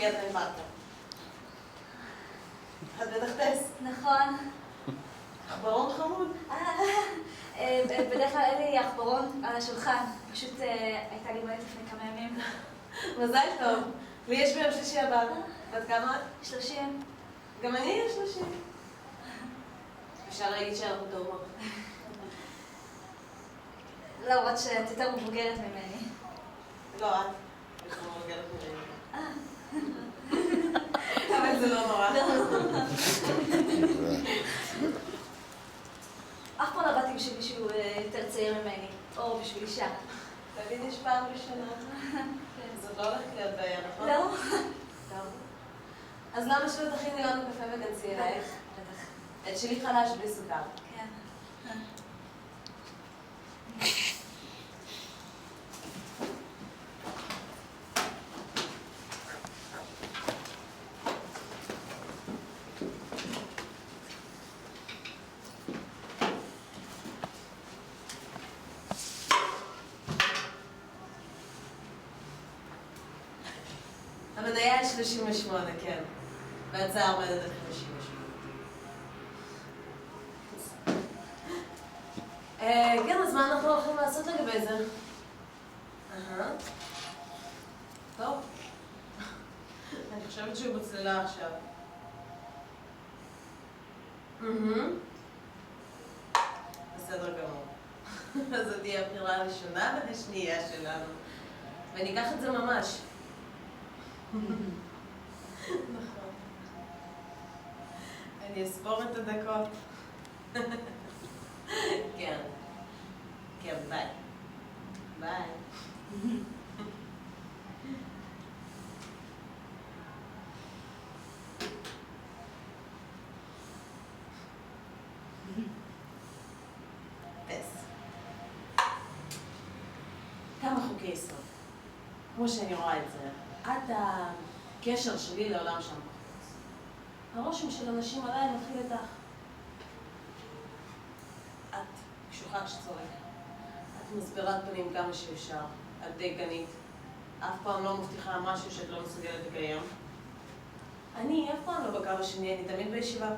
כי את נברת. את בטח טס. נכון. עכברון חמוד. בדרך כלל אין לי עכברון על השולחן. פשוט הייתה לי מועדת לפני כמה ימים. מזל טוב. לי יש ביום שלישי הבא. בת כמה? 30. גם אני יש 30. אפשר להגיד שאנחנו דומות. למרות שאת יותר מבוגרת ממני. לא, את. יותר מבוגרת ממני. אבל זה לא נורא. אף פעם לא באתי בשביל מישהו יותר צעיר ממני, או בשביל אישה. תמיד יש פעם ראשונה. זאת לא הולכת להיות בעיה, נכון? לא. טוב. אז למה שלא תכיני לנו קפה ותנסי אלייך? בטח. את שלי חלש בלי סוכר. כן. המניה על 38, כן. וההצעה עומדת על 58. כן, אז מה אנחנו הולכים לעשות לגבי זה? טוב. אני חושבת שהוא בצלילה עכשיו. בסדר גמור. אז זאת תהיה הבחירה הראשונה והשנייה שלנו. וניקח את זה ממש. נכון. אני אספור את הדקות. כן. כן, ביי. ביי. פס. כמה חוקי יסוד. כמו שאני רואה את זה. עד הקשר שלי לעולם שם בחוץ. הרושם של אנשים עליי מתחיל איתך. את קשוחה כשצורך. את מסבירת פנים כמה שאפשר. את דייקנית. אף פעם לא מבטיחה משהו שאת לא מסוגלת לקיים. אני אף פעם לא בקו השני, אני תמיד בישיבה.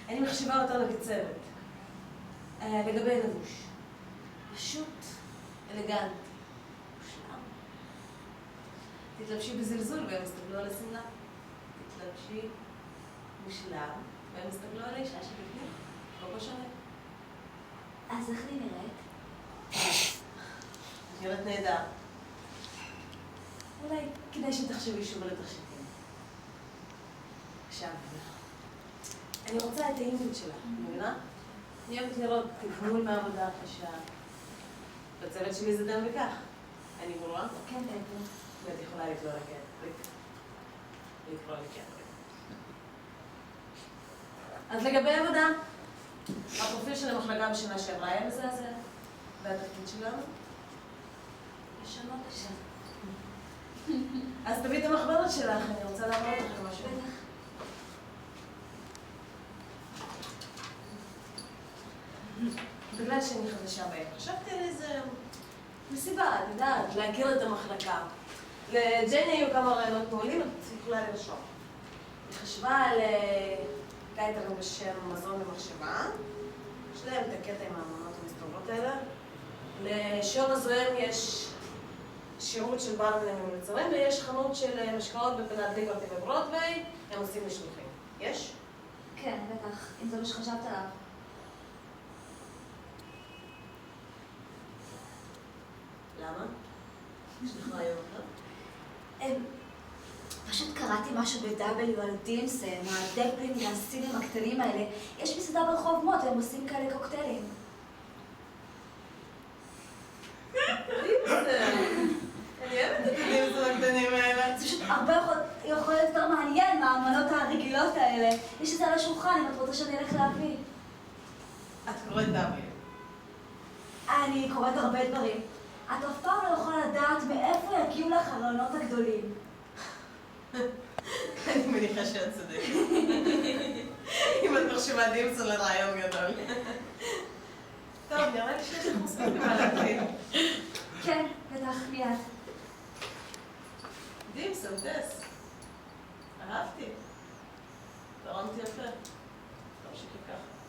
אני מחשיבה אותנו כצוות. לגבי לבוש. פשוט אלגנט. תתלבשי בזלזול והם יסתכלו על השמלה. תתלבשי מושלם והם יסתכלו על האישה שבפנים. לא שונה. אז איך אני נראית? את נראית נהדר. אולי כדאי שתחשבי שוב על התכשיטים. עכשיו, אני רוצה את האינפוט שלך, מבינה? אני אוהבת לראות תגמול מהעבודה הקשה. בצוות שלי זה דם וכך. אני ברורה? כן, בטח. ואת יכולה לקרוא לקרוא. אז לגבי עבודה, הפרופיל של המחלקה בשנה שעברה היה מזעזע. והתפקיד שלנו? לשנות לשם. אז תביא את המחברת שלך, אני רוצה להראות לכם משהו. בטח. בגלל שאני חדשה בהם. חשבתי על איזה מסיבה, את יודעת, להכיר את המחלקה. לג'ייני היו כמה רעיונות מעולים, את יכולה לרשום. היא חשבה על קייטרינג בשם מזון למחשבה. יש להם את הקטע עם האמנות המסתובבות האלה. לשיעור הזוהם יש שירות של ברמנים ומלצרים, ויש חנות של משקאות בפינת ליברטי וברודווי, הם עושים משלוחים. יש? כן, בטח. אם זה מה שחשבת עליו. למה? יש לך רעיון אחר? פשוט קראתי משהו ב-W על דימסן, הדקפלים והסינים הקטנים האלה. יש מסעדה ברחוב מוט, והם עושים כאלה קוקטיילים. אני אוהבת את הדימסון הקטנים האלה. זה פשוט הרבה יכול להיות יותר מעניין מהאמנות הרגילות האלה. יש את זה על השולחן, אם את רוצה שאני אלך להביא. את קוראת W. אני קוראת הרבה דברים. את אף פעם לא יכולה לדעת מאיפה יגיעו לך הרעיונות הגדולים. אני מניחה שאת צודקת. אם את מחשיבה דימסון לרעיון גדול. טוב, נראה לי שיש לך מספיק מה להתחיל. כן, בטח, מיד. מדהים, סנטס. אהבתי. תרמתי יפה. תמשיכי ככה.